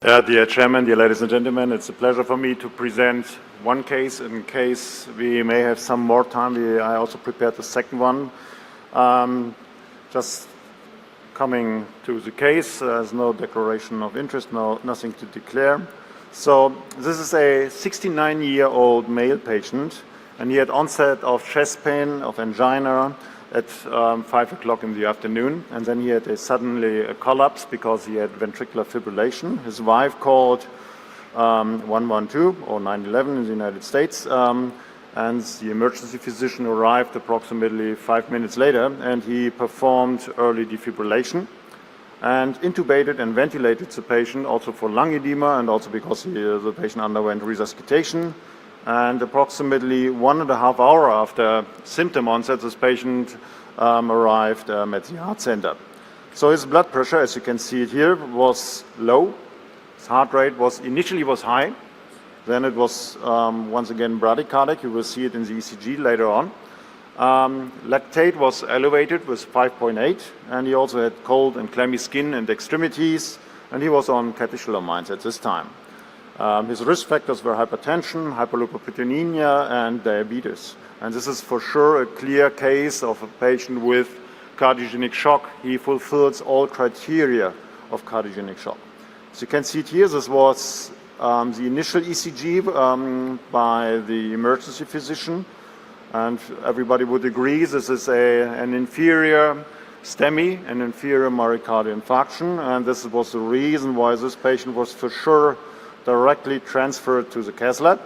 Dear Chairman, dear ladies and gentlemen, it's a pleasure for me to present one case. In case we may have some more time, I also prepared the second one. Just coming to the case, there's no declaration of interest, nothing to declare. So this is a 69-year-old male patient, and he had onset of chest pain, of angina, at 5 o'clock in the afternoon, and then he had suddenly a collapse because he had ventricular fibrillation. His wife called 112 or 911 in the United States, and the emergency physician arrived approximately 5 minutes later, and he performed early defibrillation and intubated and ventilated the patient also for lung edema and also because the patient underwent resuscitation. And approximately 1.5 hours after symptom onset, this patient arrived at the heart center. So his blood pressure, as you can see it here, was low. His heart rate was initially high. Then it was once again bradycardic. You will see it in the ECG later on. Lactate was elevated with 5.8, and he also had cold and clammy skin and extremities, and he was on catecholamines at this time. His risk factors were hypertension, hyperlipidemia, and diabetes. And this is for sure a clear case of a patient with cardiogenic shock. He fulfills all criteria of cardiogenic shock. As you can see it here, this was the initial ECG by the emergency physician. And everybody would agree this is an inferior STEMI, an inferior myocardial infarction. And this was the reason why this patient was for sure directly transferred to the cath lab,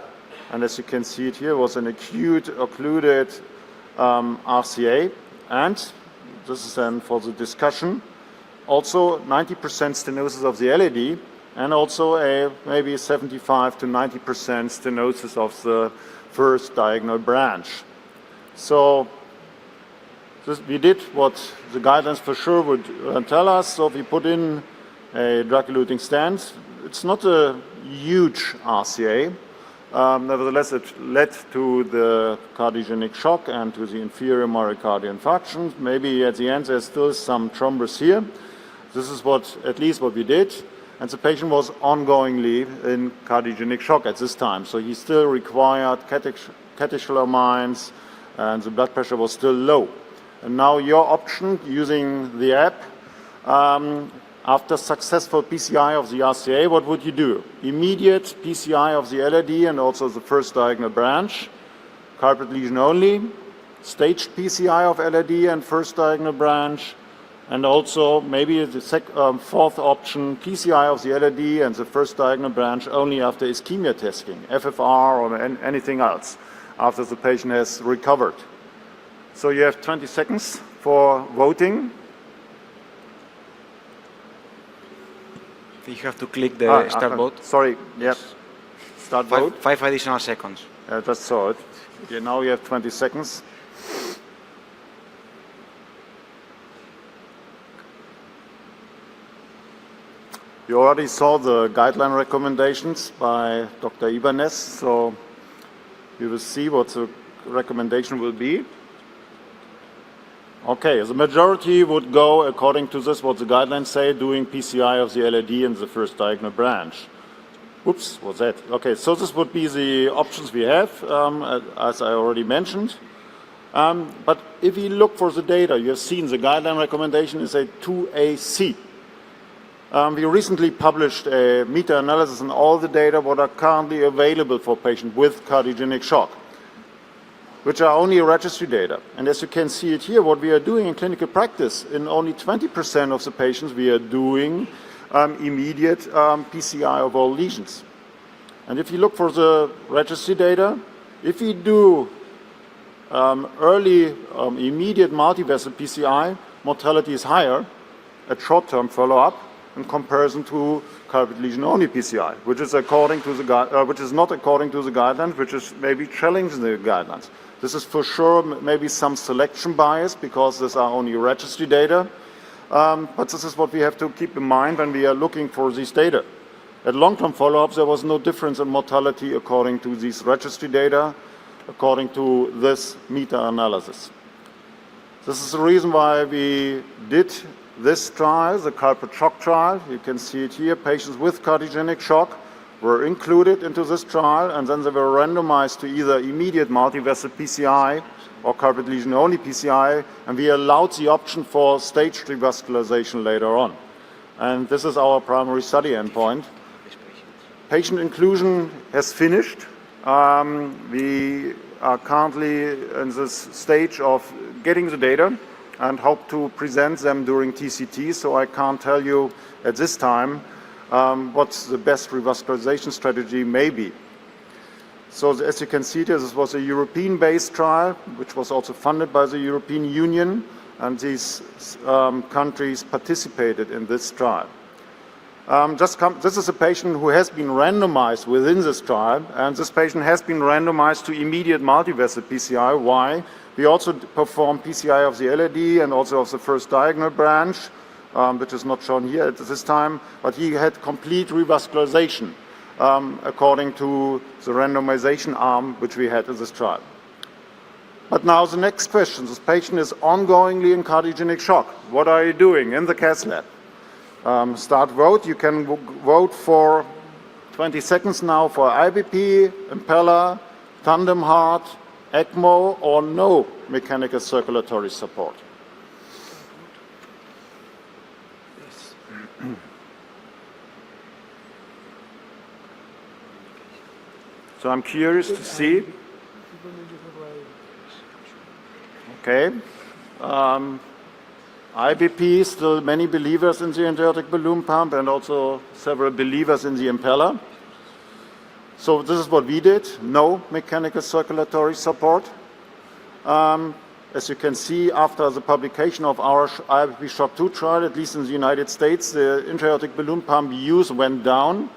and as you can see it here, was an acute occluded RCA, and this is then for the discussion, also 90% stenosis of the LAD, and also a maybe 75 to 90% stenosis of the first diagonal branch. So we did what the guidelines for sure would tell us. So we put in a drug-eluting stent. It's not a huge RCA. Nevertheless, it led to the cardiogenic shock and to the inferior myocardial infarction. Maybe at the end there's still some thrombus here. This is at least what we did. And the patient was ongoingly in cardiogenic shock at this time. So he still required catecholamines, and the blood pressure was still low. And now your option using the app, after successful PCI of the RCA, what would you do? Immediate PCI of the LAD and also the first diagonal branch, carpet lesion only, staged PCI of LAD and first diagonal branch, and also maybe the fourth option, PCI of the LAD and the first diagonal branch only after ischemia testing, FFR or anything else, after the patient has recovered. So you have 20 seconds for voting. You have to click the start vote. Sorry, yes. Start vote. 5 additional seconds. Just saw it. Okay, now you have 20 seconds. You already saw the guideline recommendations by Dr. Ibanez, so you will see what the recommendation will be. Okay, the majority would go according to this, what the guidelines say, doing PCI of the LAD in the first diagonal branch. Oops, what's that? Okay, so this would be the options we have, as I already mentioned. But if you look for the data, you have seen the guideline recommendation is a 2AC. We recently published a meta-analysis on all the data what are currently available for patients with cardiogenic shock, which are only registry data. And as you can see it here, what we are doing in clinical practice, in only 20% of the patients, we are doing immediate PCI of all lesions. And if you look for the registry data, if we do early immediate multivessel PCI, mortality is higher at short-term follow-up in comparison to carpet lesion only PCI, which is not according to the guidelines, which is maybe challenging the guidelines. This is for sure maybe some selection bias because these are only registry data, but this is what we have to keep in mind when we are looking for these data. At long-term follow-ups, there was no difference in mortality according to these registry data, according to this meta-analysis. This is the reason why we did this trial, the Kardiogener Schock trial. You can see it here. Patients with cardiogenic shock were included into this trial, and then they were randomized to either immediate multivessel PCI or carpet lesion only PCI, and we allowed the option for staged revascularization later on. And this is our primary study endpoint. Patient inclusion has finished. We are currently in this stage of getting the data and hope to present them during TCT, so I can't tell you at this time what the best revascularization strategy may be. So as you can see here, this was a European-based trial, which was also funded by the European Union, and these countries participated in this trial. This is a patient who has been randomized within this trial, and this patient has been randomized to immediate multivessel PCI. Why? We also performed PCI of the LAD and also of the first diagonal branch, which is not shown here at this time, but he had complete revascularization according to the randomization arm which we had in this trial. But now the next question, this patient is ongoingly in cardiogenic shock. What are you doing in the cath lab? Start vote. You can vote for 20 seconds now for IBP, impeller, tandem heart, ECMO, or no mechanical circulatory support. So I'm curious to see. Okay. IBP, still many believers in the intra-aortic balloon pump and also several believers in the impeller. So this is what we did, no mechanical circulatory support. As you can see, after the publication of our IBP Shock 2 trial, at least in the United States, the intra-aortic balloon pump use went down,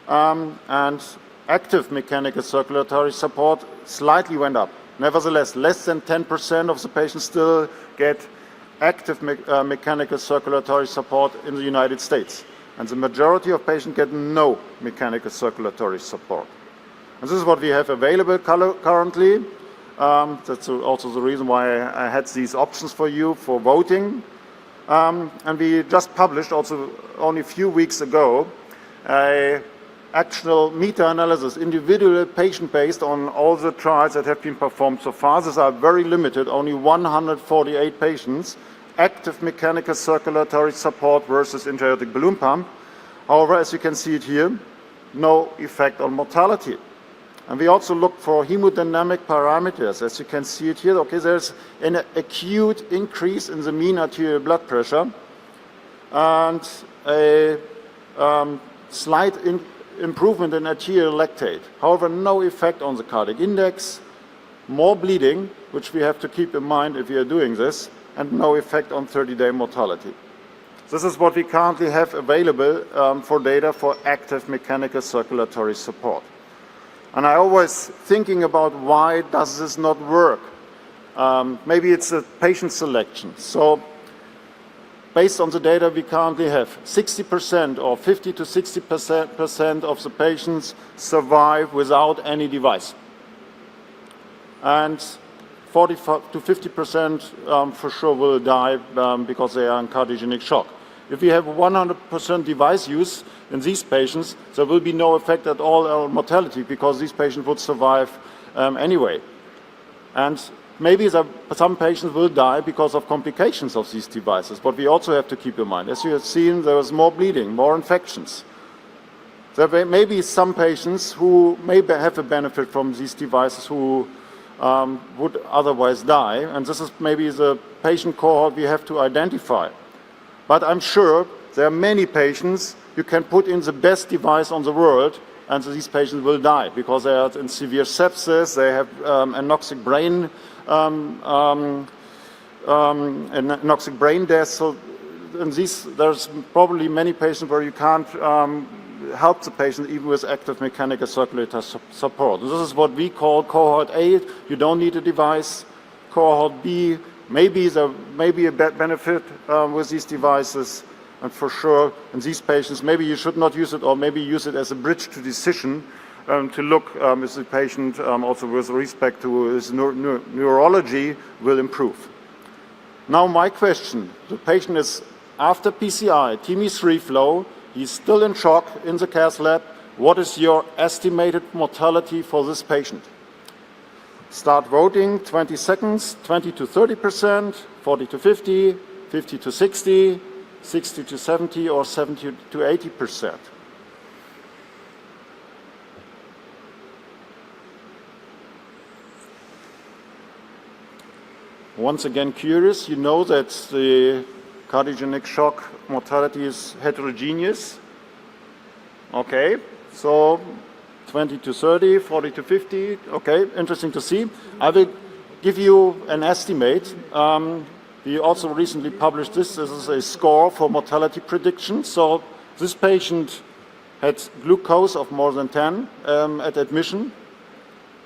and active mechanical circulatory support slightly went up. Nevertheless, less than 10% of the patients still get active mechanical circulatory support in the United States. And the majority of patients get no mechanical circulatory support. And this is what we have available currently. That's also the reason why I had these options for you for voting. And we just published also only a few weeks ago a actual meta-analysis, individual patient-based on all the trials that have been performed so far. These are very limited, only 148 patients, active mechanical circulatory support versus intra-aortic balloon pump. However, as you can see it here, no effect on mortality. And we also look for hemodynamic parameters. As you can see it here, okay, there's an acute increase in the mean arterial blood pressure and a slight improvement in arterial lactate. However, no effect on the cardiac index, more bleeding, which we have to keep in mind if we are doing this, and no effect on 30-day mortality. This is what we currently have available for data for active mechanical circulatory support. And I always thinking about why does this not work? Maybe it's a patient selection. So based on the data we currently have, 60% or 50 to 60% of the patients survive without any device. And 40 to 50% for sure will die because they are in cardiogenic shock. If we have 100% device use in these patients, there will be no effect at all on mortality because these patients would survive anyway. And maybe some patients will die because of complications of these devices, but we also have to keep in mind, as you have seen, there is more bleeding, more infections. There may be some patients who may have a benefit from these devices who would otherwise die, and this is maybe the patient cohort we have to identify. But I'm sure there are many patients you can put in the best device on the world, and so these patients will die because they are in severe sepsis, they have anoxic brain death. So in there's probably many patients where you can't help the patient even with active mechanical circulatory support. This is what we call cohort A. You don't need a device. Cohort B, maybe there may be a benefit with these devices, and for sure in these patients maybe you should not use it, or maybe use it as a bridge to decision to look if the patient also with respect to his neurology will improve. Now my question, the patient is after PCI, TIMI-3 flow, he's still in shock in the cath lab. What is your estimated mortality for this patient? Start voting, 20 seconds, 20 to 30%, 40 to 50, 50 to 60, 60 to 70, or 70 to 80%. Once again curious, you know that the cardiogenic shock mortality is heterogeneous. Okay, so 20 to 30, 40 to 50, okay, interesting to see. I will give you an estimate. We also recently published this. This is a score for mortality prediction. So this patient had glucose of more than 10 at admission.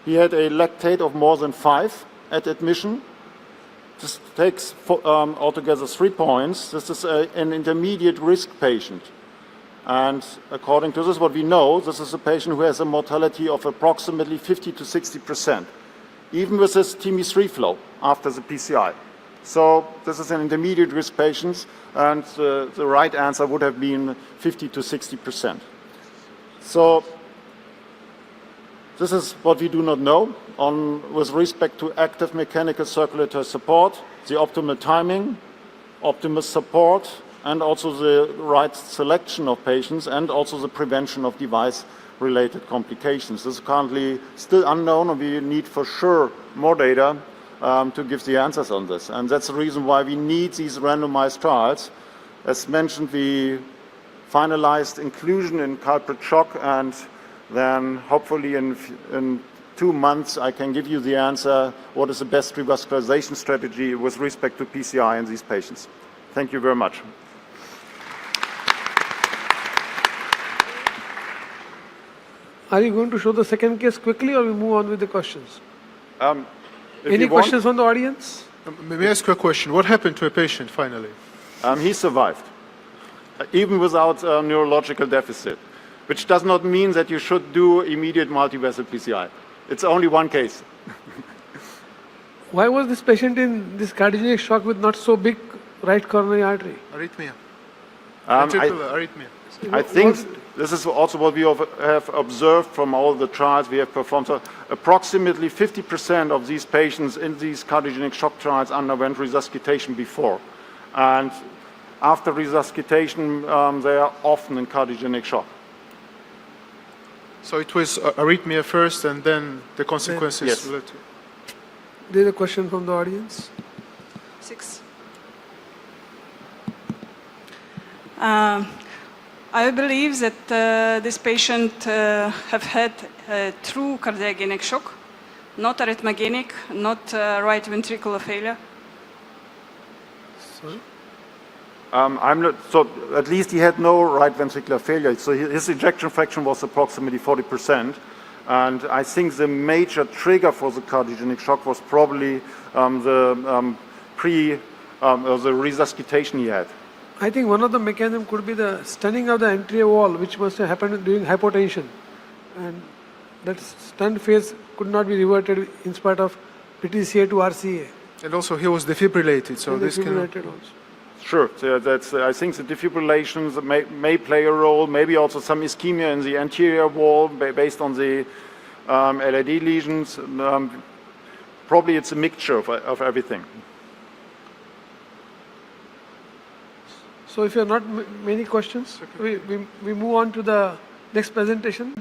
He had a lactate of more than 5 at admission. This takes altogether 3 points. This is an intermediate risk patient. And according to this, what we know, this is a patient who has a mortality of approximately 50 to 60%, even with this TIMI-3 flow after the PCI. So this is an intermediate risk patient, and the right answer would have been 50 to 60%. So this is what we do not know with respect to active mechanical circulatory support, the optimal timing, optimal support, and also the right selection of patients, and also the prevention of device-related complications. This is currently still unknown, and we need for sure more data to give the answers on this. And that's the reason why we need these randomized trials. As mentioned, we finalized inclusion in culprit shock, and then hopefully in 2 months I can give you the answer, what is the best revascularization strategy with respect to PCI in these patients. Thank you very much. Are you going to show the second case quickly, or we move on with the questions? Any questions from the audience? May I ask you a question? What happened to a patient finally? He survived, even without neurological deficit, which does not mean that you should do immediate multivessel PCI. It's only one case. Why was this patient in this cardiogenic shock with not so big right coronary artery? Arrhythmia. Ventricular Arrhythmia. I think this is also what we have observed from all the trials we have performed. So approximately 50% of these patients in these cardiogenic shock trials underwent resuscitation before. And after resuscitation, they are often in cardiogenic shock. So it was arrhythmia first, and then the consequences Yes. later. There's a question from the audience. 6. I believe that this patient have had true cardiogenic shock, not arrhythmogenic, not right ventricular failure. Sorry? I'm not, so at least he had no right ventricular failure. So his ejection fraction was approximately 40%. And I think the major trigger for the cardiogenic shock was probably the resuscitation he had. I think one of the mechanisms could be the stenting of the anterior wall, which must have happened during hypotension. And that stent phase could not be reverted in spite of PTCA to RCA. And also he was defibrillated, so this can... Defibrillated also. Sure, so that's, I think the defibrillations may play a role, maybe also some ischemia in the anterior wall based on the LAD lesions. Probably it's a mixture of everything. So if you have not many questions, we move on to the next presentation.